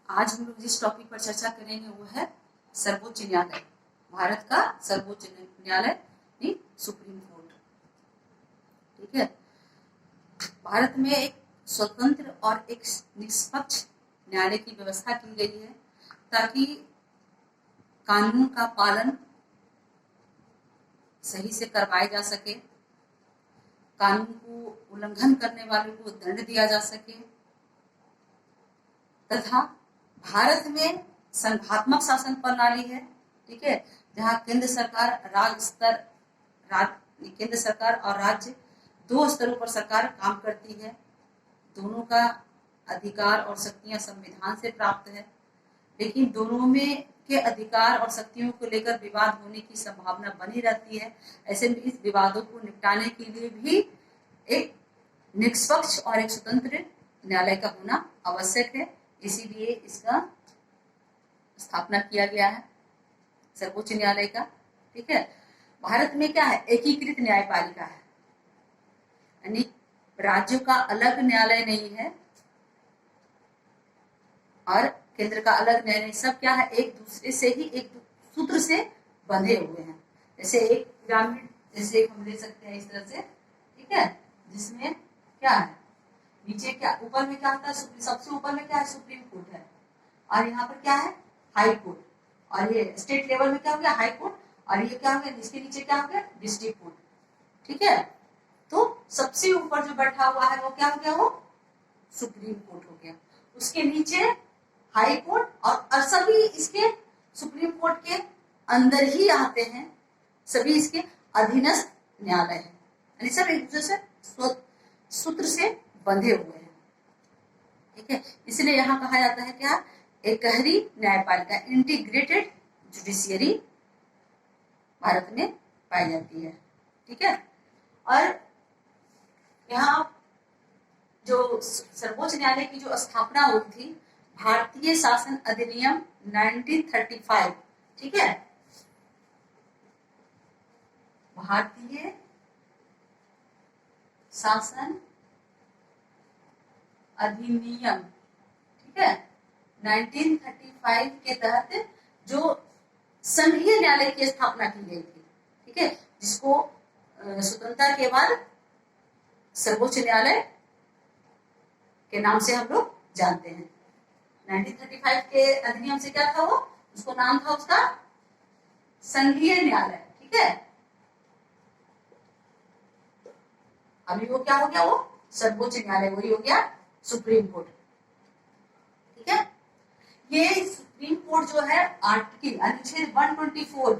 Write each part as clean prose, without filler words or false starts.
आज हम लोग जिस टॉपिक पर चर्चा करेंगे वो है सर्वोच्च न्यायालय, भारत का सर्वोच्च न्यायालय सुप्रीम कोर्ट। ठीक है, भारत में एक स्वतंत्र और एक निष्पक्ष न्यायालय की व्यवस्था की गई है ताकि कानून का पालन सही से करवाया जा सके, कानून को उल्लंघन करने वालों को दंड दिया जा सके तथा भारत में संघात्मक शासन प्रणाली है। ठीक है, जहां केंद्र सरकार और राज्य दो स्तरों पर सरकार काम करती है। दोनों का अधिकार और शक्तियां संविधान से प्राप्त है, लेकिन दोनों में के अधिकार और शक्तियों को लेकर विवाद होने की संभावना बनी रहती है। ऐसे में इस विवादों को निपटाने के लिए भी एक निष्पक्ष और एक स्वतंत्र न्यायालय का होना आवश्यक है। इसीलिए इसका स्थापना किया गया है, सर्वोच्च न्यायालय का। ठीक है, भारत में क्या है, एकीकृत न्यायपालिका है, यानी राज्यों का अलग न्यायालय नहीं है और केंद्र का अलग न्यायालय नहीं। सब क्या है, एक दूसरे से ही एक सूत्र से बंधे हुए हैं। जैसे एक पिरामिड जैसे हम ले सकते हैं इस तरह से। ठीक है, जिसमें क्या है, नीचे क्या, ऊपर में क्या होता है, सबसे ऊपर में क्या है, सुप्रीम कोर्ट है, और यहाँ पर क्या है, हाई कोर्ट, और ये स्टेट लेवल में क्या हो गया, हाई कोर्ट, और ये क्या हो गया, इसके नीचे क्या हो गया, डिस्ट्रिक्ट कोर्ट। ठीक है, तो सबसे ऊपर जो बैठा हुआ है वो क्या हो गया, वो सुप्रीम कोर्ट हो गया। उसके नीचे हाई कोर्ट, और सभी इसके सुप्रीम कोर्ट के अंदर ही आते हैं, सभी इसके अधीनस्थ न्यायालय है, यानी सब एक दूसरे से सूत्र से बंधे हुए हैं। ठीक है, इसलिए यहाँ कहा जाता है क्या, एकहरी न्यायपालिका, इंटीग्रेटेड जुडिशियरी भारत में पाई जाती है। ठीक है, और यहाँ जो सर्वोच्च न्यायालय की जो स्थापना हुई थी, भारतीय शासन अधिनियम 1935। ठीक है, भारतीय शासन अधिनियम, ठीक है, 1935 के तहत जो संघीय न्यायालय की स्थापना की गई थी। ठीक है, जिसको स्वतंत्रता के बाद सर्वोच्च न्यायालय के नाम से हम लोग जानते हैं। 1935 के अधिनियम से क्या था, वो उसको नाम था उसका संघीय न्यायालय। ठीक है, अभी वो क्या हो गया, वो सर्वोच्च न्यायालय, वही हो गया सुप्रीम कोर्ट। ठीक है, ये सुप्रीम कोर्ट जो है आर्टिकल अनुच्छेद 124,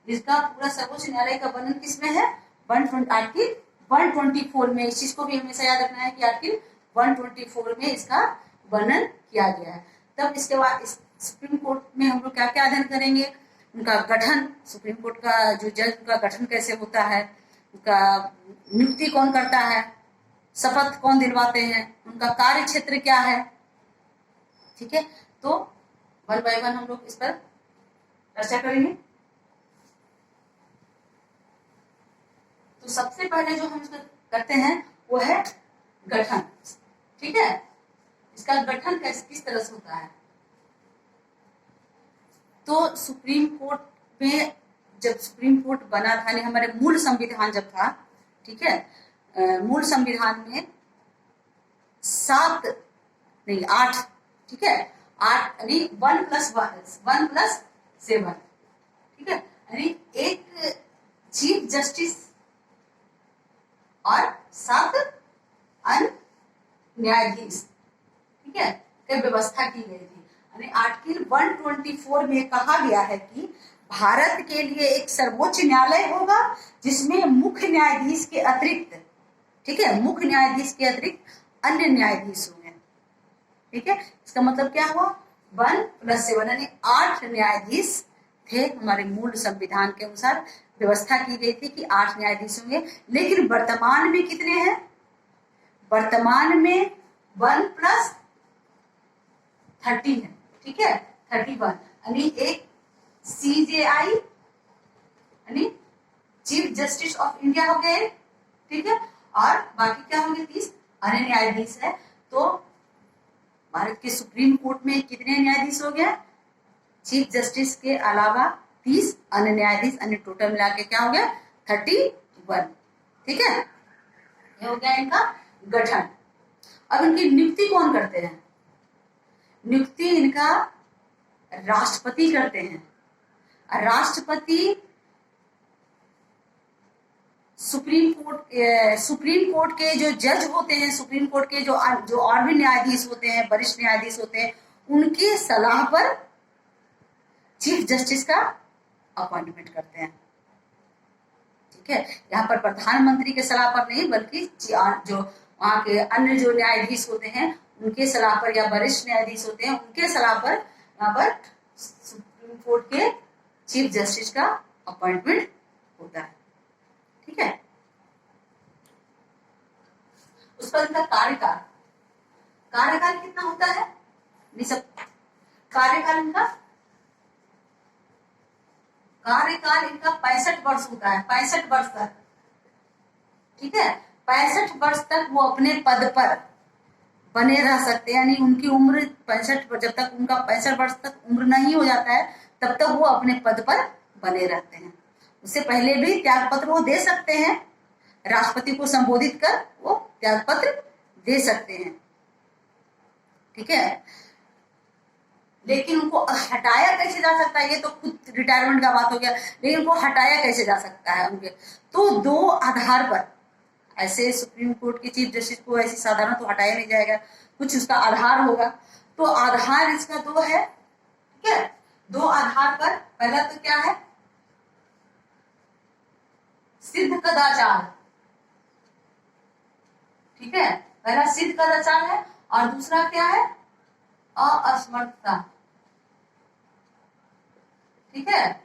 इसका पूरा सर्वोच्च न्यायालय का वर्णन किसमें है, आर्टिकल 124 में। इस चीज को भी हमेशा याद रखना है कि आर्टिकल 124 में इसका वर्णन किया गया है। तब इसके बाद इस सुप्रीम कोर्ट में हम लोग क्या क्या अध्ययन करेंगे, उनका गठन, सुप्रीम कोर्ट का जो जज का गठन कैसे होता है, उनका नियुक्ति कौन करता है, शपथ कौन दिलवाते हैं, उनका कार्य क्षेत्र क्या है। ठीक है, तो वन बाय वन हम लोग इस पर चर्चा करेंगे। तो सबसे पहले जो हम इसको करते हैं वो है गठन। ठीक है, इसका गठन किस तरह से होता है, तो सुप्रीम कोर्ट में जब सुप्रीम कोर्ट बना था, हमारे मूल संविधान जब था, ठीक है, मूल संविधान में 8, ठीक है, 8 यानी 1+7, ठीक है, यानी एक चीफ जस्टिस और 7 अन्य न्यायाधीश, ठीक है, की व्यवस्था की गई थी। यानी आर्टिकल 124 में कहा गया है कि भारत के लिए एक सर्वोच्च न्यायालय होगा जिसमें मुख्य न्यायाधीश के अतिरिक्त, ठीक है, मुख्य न्यायाधीश के अतिरिक्त अन्य न्यायाधीश होंगे। ठीक है, इसका मतलब क्या हुआ, 1+7 यानी 8 न्यायाधीश थे। हमारे मूल संविधान के अनुसार व्यवस्था की गई थी कि 8 न्यायाधीश होंगे, लेकिन वर्तमान में कितने हैं, वर्तमान में 1+30 है। ठीक है, 31, यानी एक CJI यानी चीफ जस्टिस ऑफ इंडिया हो गए। ठीक है, और बाकी क्या होंगे, 30 अन्य न्यायाधीश है। तो भारत के सुप्रीम कोर्ट में कितने न्यायाधीश हो गया? चीफ जस्टिस के अलावा 30 अन्य न्यायाधीश, अन्य टोटल मिला के क्या हो गया? 31। ठीक है, ये हो गया इनका गठन। अब इनकी नियुक्ति कौन करते हैं? नियुक्ति इनका राष्ट्रपति करते हैं। राष्ट्रपति सुप्रीम कोर्ट के जो जज होते हैं, सुप्रीम कोर्ट के जो और भी न्यायाधीश होते हैं, वरिष्ठ न्यायाधीश होते हैं, उनके सलाह पर चीफ जस्टिस का अपॉइंटमेंट करते हैं। ठीक है, यहाँ पर प्रधानमंत्री के सलाह पर नहीं, बल्कि जो वहां के अन्य जो न्यायाधीश होते हैं उनके सलाह पर, या वरिष्ठ न्यायाधीश होते हैं उनके सलाह पर यहाँ पर सुप्रीम कोर्ट के चीफ जस्टिस का अपॉइंटमेंट होता है। ठीक है, उस पर इनका कार्यकाल कितना होता है? कार्यकाल इनका 65 वर्ष होता है, 65 वर्ष तक। ठीक है, 65 वर्ष तक वो अपने पद पर बने रह सकते हैं, यानी उनकी उम्र 65, जब तक उनका 65 वर्ष तक उम्र नहीं हो जाता है तब तक वो अपने पद पर बने रहते हैं। उससे पहले भी त्याग पत्र वो दे सकते हैं, राष्ट्रपति को संबोधित कर वो त्याग पत्र दे सकते हैं। ठीक है, लेकिन उनको हटाया कैसे जा सकता है? ये तो खुद रिटायरमेंट का बात हो गया, लेकिन उनको हटाया कैसे जा सकता है उनके? तो 2 आधार पर, ऐसे सुप्रीम कोर्ट के चीफ जस्टिस को ऐसे साधारण तो हटाया नहीं जाएगा, कुछ उसका आधार होगा। तो आधार इसका 2 है। ठीक है, 2 आधार पर, पहला तो क्या है? सिद्ध कदाचार। ठीक है, पहला सिद्ध कदाचार है, और दूसरा क्या है? असमर्थता। ठीक है,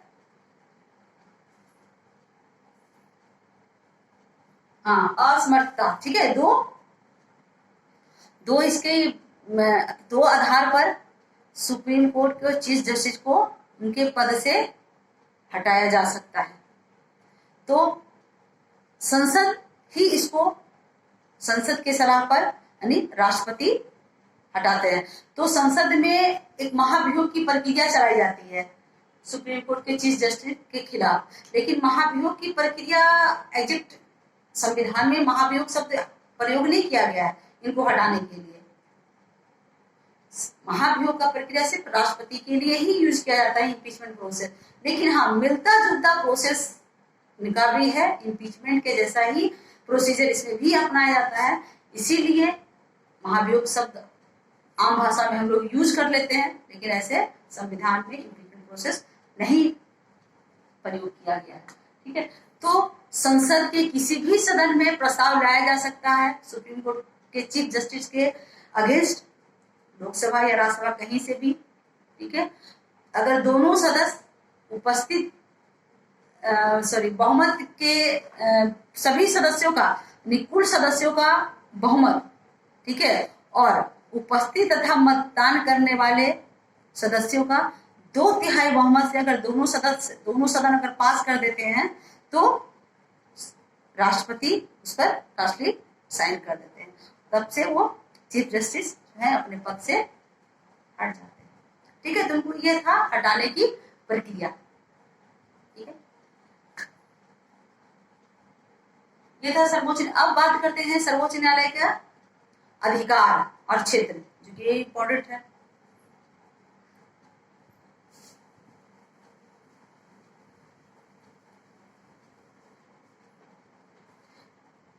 हाँ, असमर्थता। ठीक है, दो इसके 2 आधार पर सुप्रीम कोर्ट के चीफ जस्टिस को उनके पद से हटाया जा सकता है। तो संसद ही इसको, संसद के सलाह पर यानी राष्ट्रपति हटाते हैं। तो संसद में एक महाभियोग की प्रक्रिया चलाई जाती है सुप्रीम कोर्ट के चीफ जस्टिस के खिलाफ, लेकिन महाभियोग की प्रक्रिया एग्जैक्ट संविधान में महाभियोग शब्द प्रयोग नहीं किया गया है इनको हटाने के लिए। महाभियोग का प्रक्रिया सिर्फ राष्ट्रपति के लिए ही यूज किया जाता है, इम्पीचमेंट प्रोसेस। लेकिन हाँ, मिलता जुलता प्रोसेस इनका भी है, इम्पीचमेंट के जैसा ही प्रोसीजर इसमें भी अपनाया जाता है। इसीलिए महाभियोग शब्द आम भाषा में हम लोग यूज कर लेते हैं, लेकिन ऐसे संविधान में इम्पीचमेंट प्रोसेस नहीं प्रयोग किया गया है। ठीक है, तो संसद के किसी भी सदन में प्रस्ताव लाया जा सकता है सुप्रीम कोर्ट के चीफ जस्टिस के अगेंस्ट, लोकसभा या राज्यसभा कहीं से भी। ठीक है, अगर दोनों सदस्य उपस्थित बहुमत के सभी सदस्यों का, कुल सदस्यों का बहुमत, ठीक है, और उपस्थित तथा मतदान करने वाले सदस्यों का 2/3 बहुमत से अगर दोनों सदन अगर पास कर देते हैं तो राष्ट्रपति उस पर राष्ट्रपति साइन कर देते हैं, तब से वो चीफ जस्टिस जो है अपने पद से हट जाते हैं। ठीक है, तो उनको ये था हटाने की प्रक्रिया। ठीक है, ये था सर्वोच्च। अब बात करते हैं सर्वोच्च न्यायालय का अधिकार और क्षेत्र, जो कि इम्पोर्टेंट है।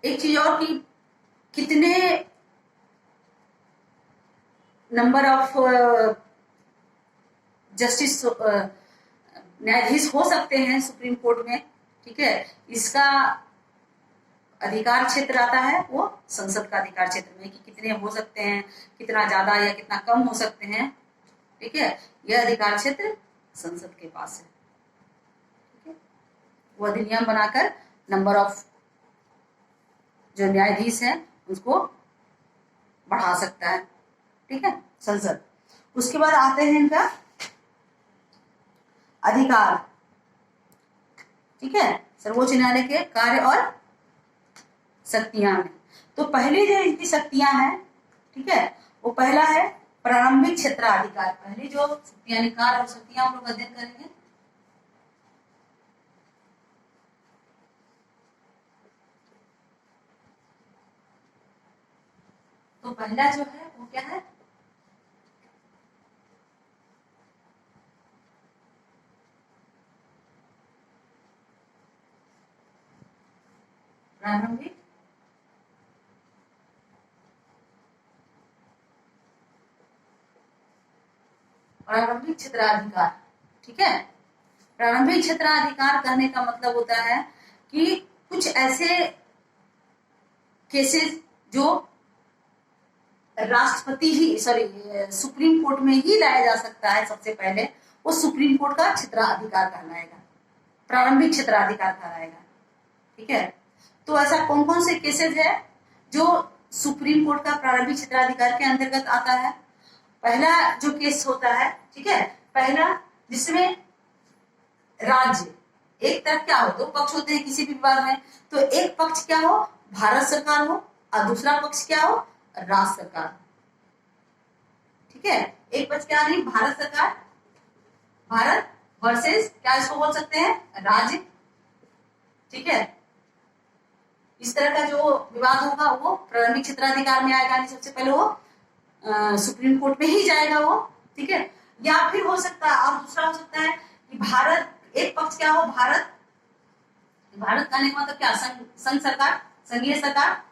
एक चीज और कि कितने नंबर ऑफ जस्टिस न्यायाधीश हो सकते हैं सुप्रीम कोर्ट में। ठीक है, इसका अधिकार क्षेत्र आता है वो संसद का अधिकार क्षेत्र में, कि कितने हो सकते हैं, कितना ज्यादा या कितना कम हो सकते हैं। ठीक है, यह अधिकार क्षेत्र संसद के पास है। ठीक है, वो अधिनियम बनाकर नंबर ऑफ जो न्यायाधीश हैं उसको बढ़ा सकता है। ठीक है, संसद। उसके बाद आते हैं इनका अधिकार। ठीक है, सर्वोच्च न्यायालय के कार्य और शक्तियां हैं। तो पहले जो इनकी शक्तियां हैं, ठीक है, वो पहला है प्रारंभिक क्षेत्राधिकार, पहली जो यानी कार्य और शक्तियां हम लोग अध्ययन करेंगे। तो पहला जो है वो क्या है, प्रारंभिक क्षेत्राधिकार। ठीक है, प्रारंभिक क्षेत्राधिकार कहने का मतलब होता है कि कुछ ऐसे केसेस जो राष्ट्रपति ही सुप्रीम कोर्ट में ही लाया जा सकता है, सबसे पहले वो सुप्रीम कोर्ट का क्षेत्राधिकार कहलाएगा, प्रारंभिक क्षेत्राधिकार कहलाएगा। ठीक है, तो ऐसा कौन कौन से केसेस है जो सुप्रीम कोर्ट का प्रारंभिक क्षेत्राधिकार के अंतर्गत आता है। पहला जो केस होता है, ठीक है, पहला जिसमें राज्य एक तरफ क्या हो, दो पक्ष होते हैं किसी भी विवाद में, तो एक पक्ष क्या हो, भारत सरकार हो, और दूसरा पक्ष क्या हो, राज्य सरकार। ठीक है, एक पक्ष क्या नहीं, भारत सरकार, भारत वर्सेस क्या इसको बोल सकते हैं, राज्य। ठीक है, इस तरह का जो विवाद होगा वो प्रारंभिक क्षेत्राधिकार में आएगा, सबसे पहले वो सुप्रीम कोर्ट में ही जाएगा वो। ठीक है, या फिर हो सकता है, और दूसरा हो सकता है कि भारत, एक पक्ष क्या हो, भारत, भारत कहने का मतलब क्या, संघ सरकार, संघीय सरकार,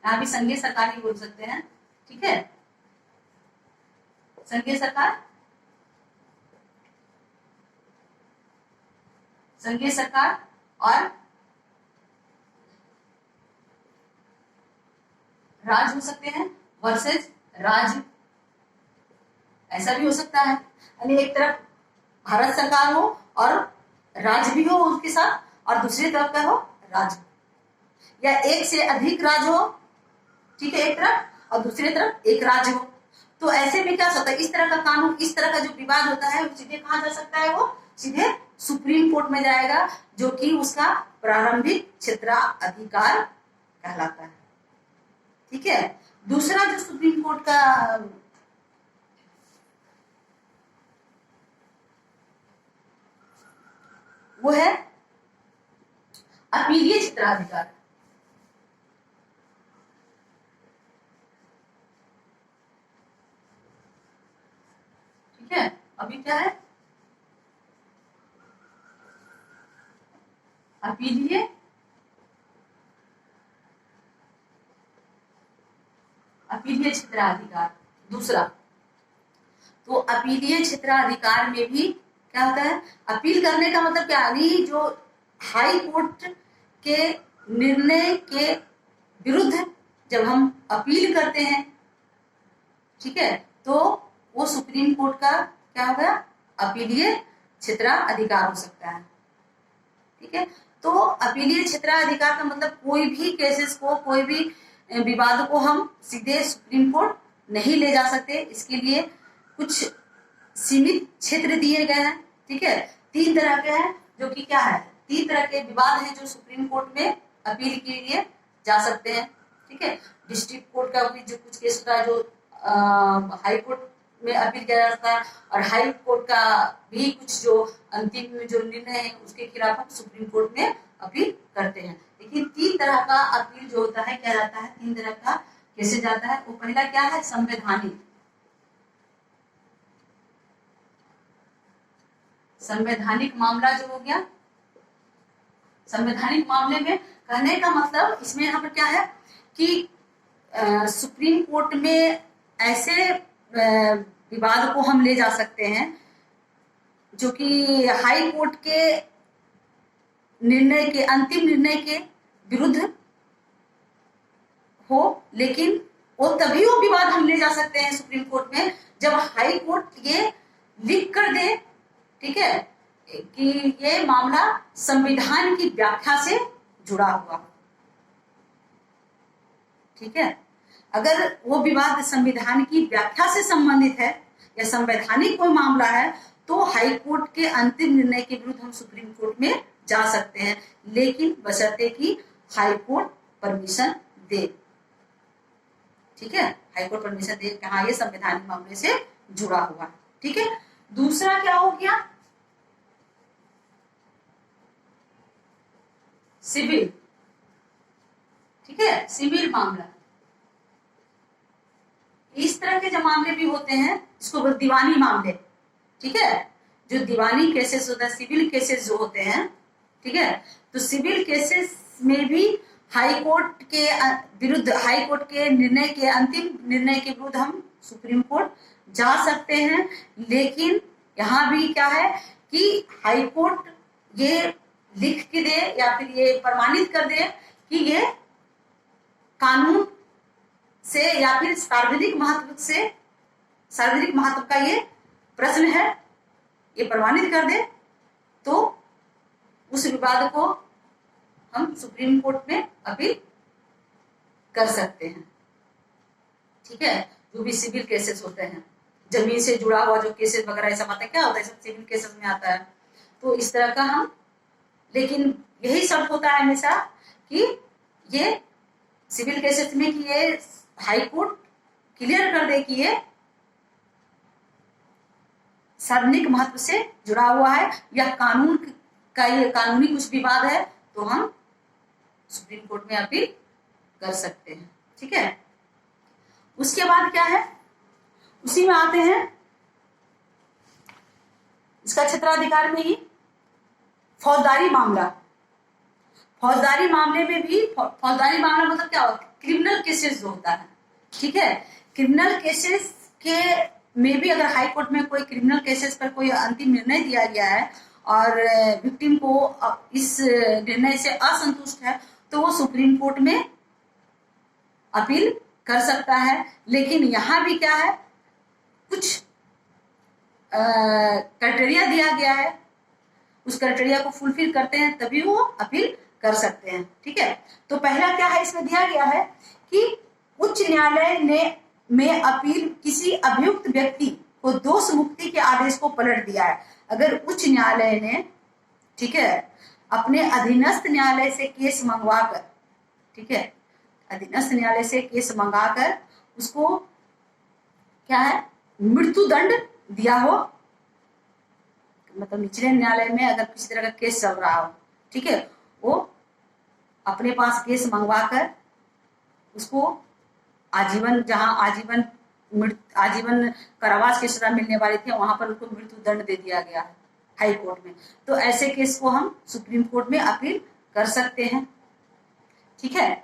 यहाँ भी संघीय सरकार ही बोल सकते हैं। ठीक है, संघीय सरकार, संघीय सरकार और राज्य हो सकते हैं वर्सेस राज्य, ऐसा भी हो सकता है। यानी एक तरफ भारत सरकार हो और राज्य भी हो उसके साथ, और दूसरी तरफ का हो राज्य, या एक से अधिक राज्य हो, ठीक है, एक तरफ, और दूसरी तरफ एक राज्य हो। तो ऐसे में क्या होता है, इस तरह का कानून, इस तरह का जो विवाद होता है, सीधे कहाँ जा सकता है, वो सीधे सुप्रीम कोर्ट में जाएगा, जो कि उसका प्रारंभिक क्षेत्राधिकार कहलाता है। ठीक है, दूसरा जो सुप्रीम कोर्ट का वो है अपीलीय क्षेत्राधिकार। ठीक है, अभी क्या है, अपीलीय क्षेत्राधिकार। दूसरा तो अपीलीय क्षेत्राधिकार में भी क्या होता है, अपील करने का मतलब क्या, नहीं जो हाई कोर्ट के निर्णय के विरुद्ध जब हम अपील करते हैं, ठीक है, तो वो सुप्रीम कोर्ट का क्या होगा, अपीलीय क्षेत्राधिकार हो सकता है। ठीक है, तो अपीलीय क्षेत्राधिकार का मतलब कोई भी केसेस को, कोई भी विवाद को हम सीधे सुप्रीम कोर्ट नहीं ले जा सकते, इसके लिए कुछ सीमित क्षेत्र दिए गए हैं। ठीक है, 3 तरह के हैं, जो कि क्या है, 3 तरह के विवाद हैं जो सुप्रीम कोर्ट में अपील के लिए जा सकते हैं। ठीक है, डिस्ट्रिक्ट कोर्ट का भी जो कुछ केस होता है, जो हाई कोर्ट में अपील किया जाता है, और हाई कोर्ट का भी कुछ जो अंतिम जो निर्णय है उसके खिलाफ हम सुप्रीम कोर्ट में अपील करते हैं। लेकिन 3 तरह का अपील जो होता है, क्या जाता है, 3 तरह का कैसे जाता है। वो पहला क्या है, संवैधानिक, संवैधानिक मामला जो हो गया, संवैधानिक मामले में कहने का मतलब इसमें यहाँ पर क्या है कि सुप्रीम कोर्ट में ऐसे विवाद को हम ले जा सकते हैं जो कि हाई कोर्ट के निर्णय के, अंतिम निर्णय के विरुद्ध हो, लेकिन वो तभी वो विवाद हम ले जा सकते हैं सुप्रीम कोर्ट में जब हाई कोर्ट ये लिख कर दे, ठीक है, कि ये मामला संविधान की व्याख्या से जुड़ा हुआ। ठीक है, अगर वो विवाद संविधान की व्याख्या से संबंधित है या संवैधानिक कोई मामला है, तो हाई कोर्ट के अंतिम निर्णय के विरुद्ध हम सुप्रीम कोर्ट में जा सकते हैं, लेकिन बशर्ते कि हाई कोर्ट परमिशन दे। ठीक है, हाईकोर्ट परमिशन दे कि हाँ ये संवैधानिक मामले से जुड़ा हुआ है। ठीक है, दूसरा क्या हो गया, सिविल। ठीक है, सिविल मामला, इस तरह के जो मामले भी होते हैं इसको बोलते दीवानी मामले। ठीक है, जो दीवानी केसेस होता है, सिविल केसेस जो होते हैं, ठीक है, तो सिविल केसेस में भी हाई कोर्ट के विरुद्ध, हाई कोर्ट के निर्णय के, अंतिम निर्णय के विरुद्ध हम सुप्रीम कोर्ट जा सकते हैं। लेकिन यहाँ भी क्या है कि हाई कोर्ट ये लिख के दे या फिर ये प्रमाणित कर दे कि ये कानून से या फिर सार्वजनिक महत्व का ये प्रश्न है, ये प्रमाणित कर दे, तो उस विवाद को हम सुप्रीम कोर्ट में अपील कर सकते हैं। ठीक है, जो भी सिविल केसेस होते हैं, जमीन से जुड़ा हुआ जो केसेस वगैरह सब आता है, क्या होता है, सब सिविल केसेस में आता है। तो इस तरह का हम, लेकिन यही शर्त होता है हमेशा कि ये सिविल केसेस में कि ये हाई कोर्ट क्लियर कर दे कि ये सार्वजनिक महत्व से जुड़ा हुआ है या कानून का ये कानूनी कुछ विवाद है, तो हम सुप्रीम कोर्ट में अपील कर सकते हैं। ठीक है, उसके बाद क्या है, उसी में आते हैं इसका क्षेत्राधिकार में ही फौजदारी मामला। फौजदारी मामले में भी, फौजदारी मामला मतलब क्या होता है, क्रिमिनल केसेस जो होता है। ठीक है, क्रिमिनल केसेस के में भी अगर हाई कोर्ट में कोई क्रिमिनल केसेस पर कोई अंतिम निर्णय दिया गया है और विक्टिम को इस निर्णय से असंतुष्ट है, तो वो सुप्रीम कोर्ट में अपील कर सकता है। लेकिन यहाँ भी क्या है, कुछ क्राइटेरिया दिया गया है, उस क्राइटेरिया को फुलफिल करते हैं तभी वो अपील कर सकते हैं। ठीक है, तो पहला क्या है, इसमें दिया गया है कि उच्च न्यायालय ने में अपील किसी अभियुक्त व्यक्ति को दोष मुक्ति के आदेश को पलट दिया है। अगर उच्च न्यायालय ने, ठीक है, अपने अधीनस्थ न्यायालय से केस मंगवाकर, ठीक है, अधीनस्थ न्यायालय से केस मंगाकर उसको क्या है, मृत्यु दंड दिया हो, मतलब निचले न्यायालय में अगर किसी तरह का केस चल रहा हो, ठीक है, वो अपने पास केस मंगवाकर उसको आजीवन, जहां आजीवन कारावास की सजा मिलने वाली थी, वहां पर उनको मृत्यु दंड दे दिया गया है हाई कोर्ट में, तो ऐसे केस को हम सुप्रीम कोर्ट में अपील कर सकते हैं। ठीक है,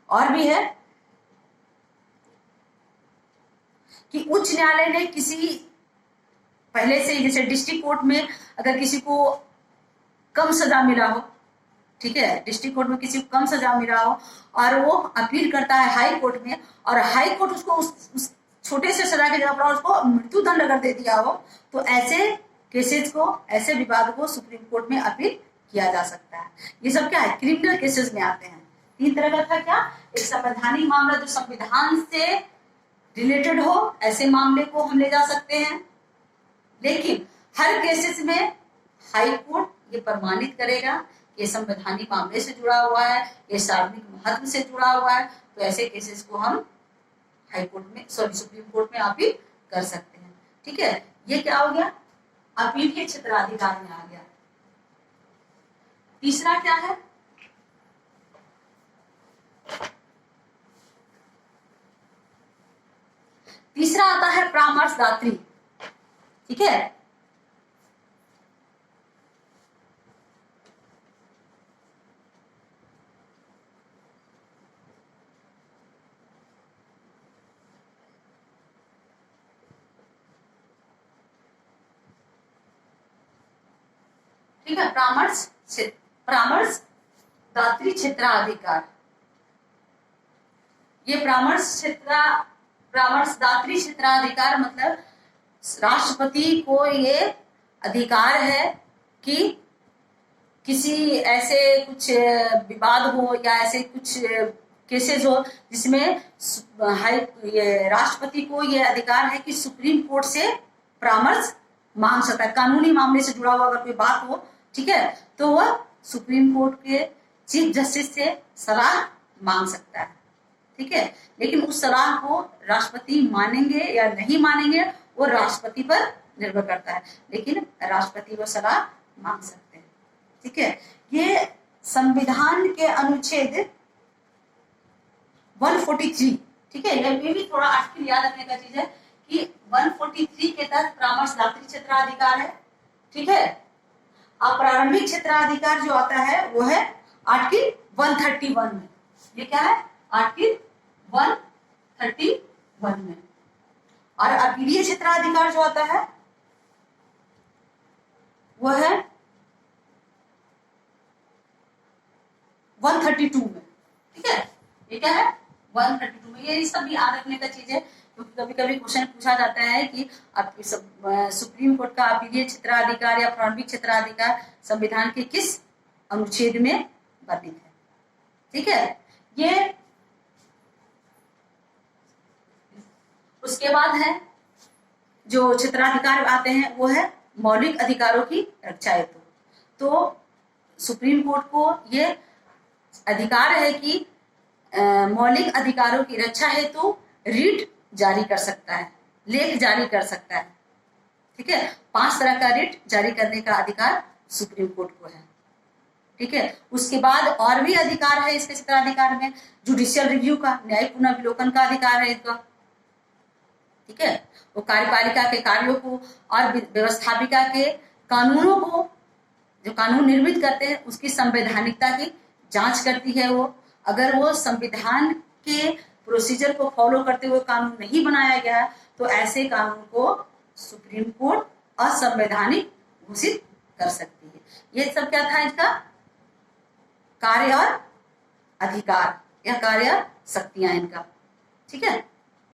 और भी है कि उच्च न्यायालय ने किसी पहले से, जैसे डिस्ट्रिक्ट कोर्ट में अगर किसी को कम सजा मिला हो, ठीक है, डिस्ट्रिक्ट कोर्ट में किसी को कम सजा मिला हो और वो अपील करता है हाई कोर्ट में, और हाई कोर्ट उसको उस छोटे से सजा की जगह पर उसको मृत्यु दंड अगर दे दिया हो, तो ऐसे केसेस को, ऐसे विवाद को सुप्रीम कोर्ट में अपील किया जा सकता है। ये सब क्या है, क्रिमिनल केसेस में आते हैं। 3 तरह का था क्या, एक संवैधानिक मामला जो संविधान से रिलेटेड हो, ऐसे मामले को हम ले जा सकते हैं। लेकिन हर केसेस में हाई कोर्ट ये प्रमाणित करेगा कि ये संवैधानिक मामले से जुड़ा हुआ है, ये सार्वजनिक महत्व से जुड़ा हुआ है, तो ऐसे केसेस को हम हाई कोर्ट में, सुप्रीम कोर्ट में अपील कर सकते हैं। ठीक है, ये क्या हो गया, अपील के क्षेत्राधिकार में आ गया। तीसरा क्या है, तीसरा आता है परामर्शदात्री। ठीक है, ठीक है, परामर्शदात्री क्षेत्राधिकार। ये परामर्शदात्री क्षेत्राधिकार मतलब राष्ट्रपति को ये अधिकार है कि किसी ऐसे कुछ विवाद हो या ऐसे कुछ केसेस हो जिसमें राष्ट्रपति को ये अधिकार है कि सुप्रीम कोर्ट से परामर्श मांग सकता है। कानूनी मामले से जुड़ा हुआ अगर कोई बात हो, ठीक है, तो वह सुप्रीम कोर्ट के चीफ जस्टिस से सलाह मांग सकता है। ठीक है। लेकिन उस सलाह को राष्ट्रपति मानेंगे या नहीं मानेंगे वो राष्ट्रपति पर निर्भर करता है, लेकिन राष्ट्रपति वो सलाह मांग सकते हैं, ठीक है। ये संविधान के अनुच्छेद 143, ठीक है, ये भी थोड़ा आर्टिकल याद रखने का चीज है कि 143 के तहत परामर्शदात्री क्षेत्राधिकार है, ठीक है। अब प्रारंभिक क्षेत्राधिकार जो आता है वो है आर्टिकल 131 में। ये क्या है? आर्टिकल 131 में। और अपीलीय क्षेत्राधिकार जो आता है वो है 132 में, ठीक है। ये क्या है? 132 में। ये सब भी याद रखने का चीज है, क्योंकि कभी कभी क्वेश्चन पूछा जाता है कि सुप्रीम कोर्ट का अपीलीय क्षेत्राधिकार या प्रारंभिक क्षेत्राधिकार संविधान के किस अनुच्छेद में वर्णित है, ठीक है। ये उसके बाद है जो क्षेत्राधिकार आते हैं वो है मौलिक अधिकारों की रक्षा हेतु। तो सुप्रीम कोर्ट को ये अधिकार है कि मौलिक अधिकारों की रक्षा हेतु रिट जारी कर सकता है, लेख जारी कर सकता है, ठीक है। 5 तरह का रिट जारी करने का अधिकार सुप्रीम कोर्ट को है, ठीक है। उसके बाद और भी अधिकार है इसके क्षेत्राधिकार में, जुडिशियल रिव्यू का, न्यायिक पुनर्विलोकन का अधिकार है इसका, ठीक है। वो कार्यपालिका के कार्यों को और व्यवस्थापिका के कानूनों को, जो कानून निर्मित करते हैं उसकी संवैधानिकता की जांच करती है। वो अगर वो संविधान के प्रोसीजर को फॉलो करते हुए कानून नहीं बनाया गया तो ऐसे कानून को सुप्रीम कोर्ट असंवैधानिक घोषित कर सकती है। ये सब क्या था इसका? कार्य और अधिकार या कार्य शक्तियां इनका, ठीक है।